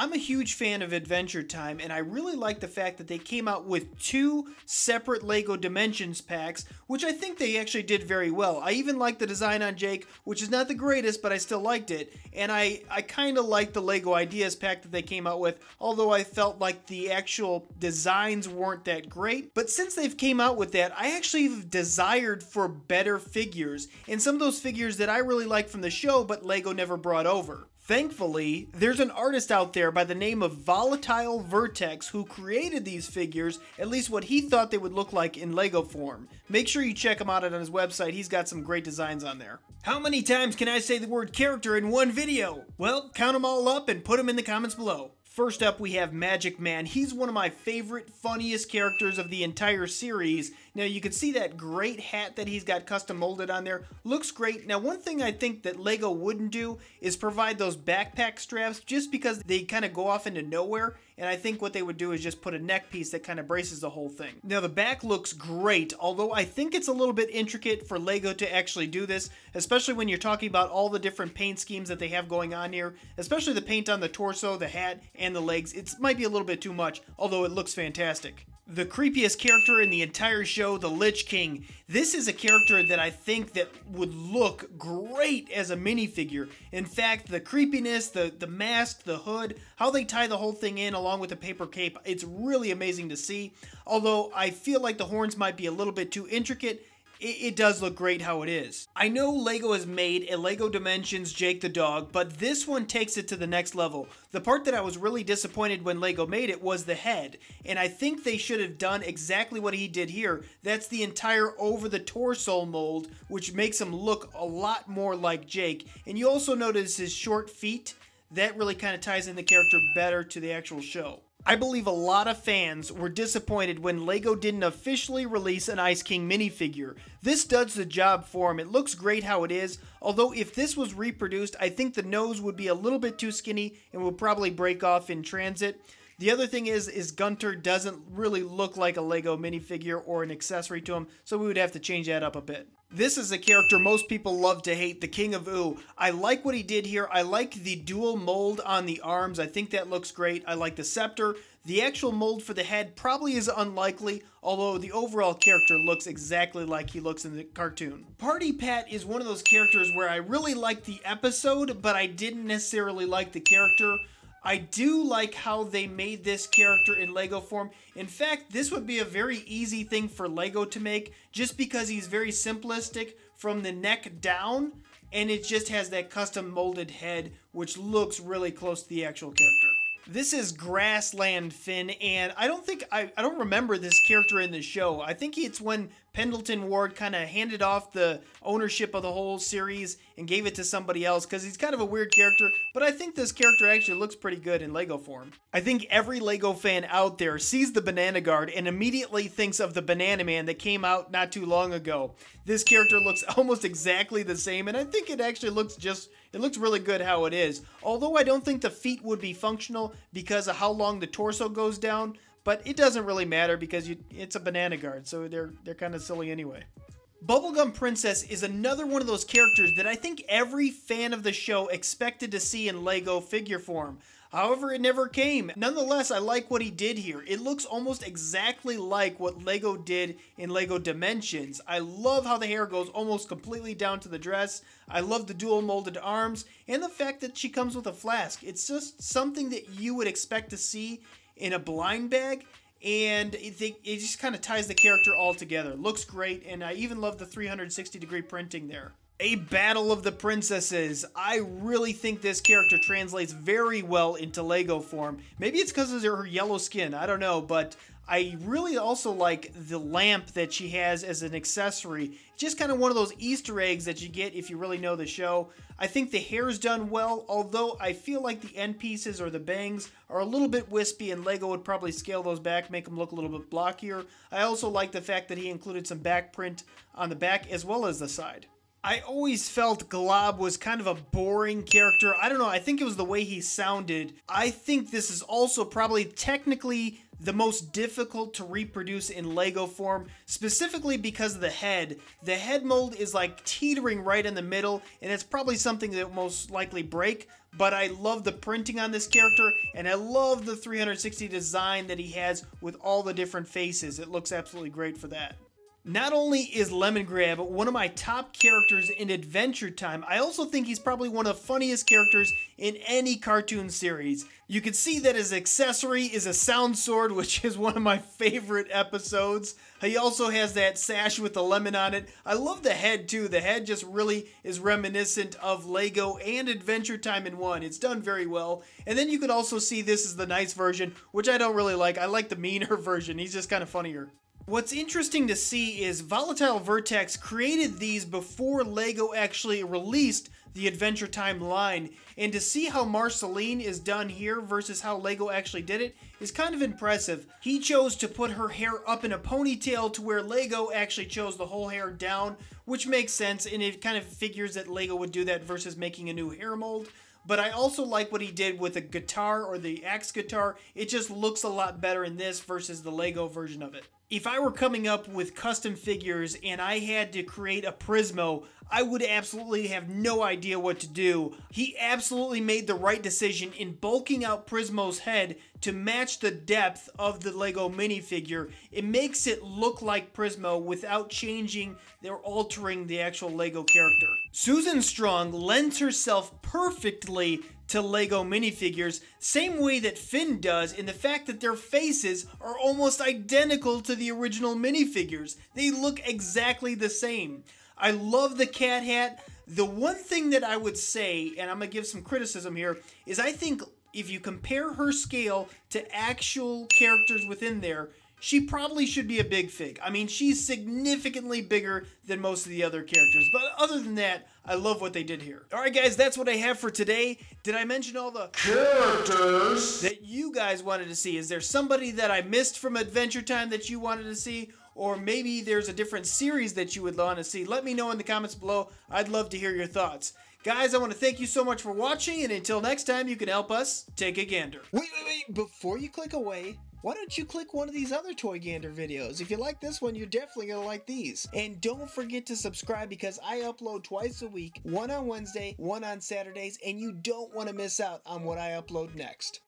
I'm a huge fan of Adventure Time, and I really like the fact that they came out with 2 separate LEGO Dimensions packs, which I think they actually did very well. I even like the design on Jake, which is not the greatest, but I still liked it. And I kind of like the LEGO Ideas pack that they came out with, although I felt like the actual designs weren't that great. But since they've came out with that, I actually desired for better figures, and some of those figures that I really like from the show, but LEGO never brought over. Thankfully, there's an artist out there by the name of Volatile Vertex who created these figures, at least what he thought they would look like in LEGO form. Make sure you check him out on his website, he's got some great designs on there. How many times can I say the word character in one video? Well, count them all up and put them in the comments below. First up, we have Magic Man. He's one of my favorite, funniest characters of the entire series. Now, you can see that great hat that he's got custom molded on there. Looks great. Now, one thing I think that LEGO wouldn't do is provide those backpack straps just because they kind of go off into nowhere. And I think what they would do is just put a neck piece that kind of braces the whole thing. Now, the back looks great, although I think it's a little bit intricate for LEGO to actually do this, especially when you're talking about all the different paint schemes that they have going on here, especially the paint on the torso, the hat, and the legs. It might be a little bit too much, although it looks fantastic. The creepiest character in the entire show, the Lich King. This is a character that I think that would look great as a minifigure. In fact, the creepiness, the mask, the hood, how they tie the whole thing in along with the paper cape, it's really amazing to see. Although I feel like the horns might be a little bit too intricate, it does look great how it is. I know LEGO has made a LEGO Dimensions Jake the Dog, but this one takes it to the next level. The part that I was really disappointed when LEGO made it was the head, and I think they should have done exactly what he did here. That's the entire over the torso mold, which makes him look a lot more like Jake. And you also notice his short feet. That really kind of ties in the character better to the actual show. I believe a lot of fans were disappointed when LEGO didn't officially release an Ice King minifigure. This does the job for him. It looks great how it is, although if this was reproduced, I think the nose would be a little bit too skinny and would probably break off in transit. The other thing is Gunter doesn't really look like a LEGO minifigure or an accessory to him, so we would have to change that up a bit. This is a character most people love to hate, the King of Ooh. I like what he did here. I like the dual mold on the arms. I think that looks great. I like the scepter. The actual mold for the head probably is unlikely, although the overall character looks exactly like he looks in the cartoon. Party Pat is one of those characters where I really liked the episode, but I didn't necessarily like the character. I do like how they made this character in LEGO form. In fact, this would be a very easy thing for LEGO to make just because he's very simplistic from the neck down, and it just has that custom molded head which looks really close to the actual character. This is Grassland Finn, and I don't remember this character in the show. I think it's when Pendleton Ward kind of handed off the ownership of the whole series and gave it to somebody else because he's kind of a weird character, but I think this character actually looks pretty good in LEGO form. I think every LEGO fan out there sees the Banana Guard and immediately thinks of the Banana Man that came out not too long ago. This character looks almost exactly the same, and I think it actually looks it looks really good how it is. Although I don't think the feet would be functional because of how long the torso goes down, but it doesn't really matter because it's a Banana Guard, so they're kind of silly anyway. Bubblegum Princess is another one of those characters that I think every fan of the show expected to see in LEGO figure form. However, it never came. Nonetheless, I like what he did here. It looks almost exactly like what LEGO did in LEGO Dimensions. I love how the hair goes almost completely down to the dress. I love the dual molded arms and the fact that she comes with a flask. It's just something that you would expect to see in a blind bag, and it just kind of ties the character all together. Looks great, and I even love the 360-degree printing there. A Battle of the Princesses. I really think this character translates very well into LEGO form. Maybe it's because of her yellow skin, I don't know, but I really also like the lamp that she has as an accessory. Just kind of one of those Easter eggs that you get if you really know the show. I think the hair's done well, although I feel like the end pieces or the bangs are a little bit wispy and LEGO would probably scale those back, make them look a little bit blockier. I also like the fact that he included some back print on the back as well as the side. I always felt Glob was kind of a boring character. I don't know, I think it was the way he sounded. I think this is also probably technically the most difficult to reproduce in Lego form, specifically because of the head. The head mold is like teetering right in the middle, and it's probably something that will most likely break, but I love the printing on this character, and I love the 360 design that he has with all the different faces. It looks absolutely great for that. Not only is Lemongrab one of my top characters in Adventure Time, I also think he's probably one of the funniest characters in any cartoon series. You can see that his accessory is a sound sword, which is one of my favorite episodes. He also has that sash with the lemon on it. I love the head too. The head just really is reminiscent of Lego and Adventure Time in one. It's done very well. And then you can also see this is the nice version, which I don't really like. I like the meaner version. He's just kind of funnier. What's interesting to see is Volatile Vertex created these before LEGO actually released the Adventure Time line, and to see how Marceline is done here versus how LEGO actually did it is kind of impressive. He chose to put her hair up in a ponytail to where LEGO actually chose the whole hair down, which makes sense, and it kind of figures that LEGO would do that versus making a new hair mold. But I also like what he did with the guitar or the axe guitar. It just looks a lot better in this versus the LEGO version of it. If I were coming up with custom figures and I had to create a Prismo, I would absolutely have no idea what to do. He absolutely made the right decision in bulking out Prismo's head to match the depth of the LEGO minifigure. It makes it look like Prismo without changing or altering the actual LEGO character. Susan Strong lends herself perfectly to LEGO minifigures, same way that Finn does, in the fact that their faces are almost identical to the original minifigures. They look exactly the same. I love the cat hat. The one thing that I would say, and I'm going to give some criticism here, is I think if you compare her scale to actual characters within there, she probably should be a big fig. I mean, she's significantly bigger than most of the other characters. But other than that, I love what they did here. Alright guys, that's what I have for today. Did I mention all the characters that you guys wanted to see? Is there somebody that I missed from Adventure Time that you wanted to see? Or maybe there's a different series that you would want to see? Let me know in the comments below. I'd love to hear your thoughts. Guys, I want to thank you so much for watching, and until next time, you can help us take a gander. Wait, before you click away, why don't you click one of these other Toy Gander videos? If you like this one, you're definitely going to like these. And don't forget to subscribe because I upload twice a week, one on Wednesday, one on Saturdays, and you don't want to miss out on what I upload next.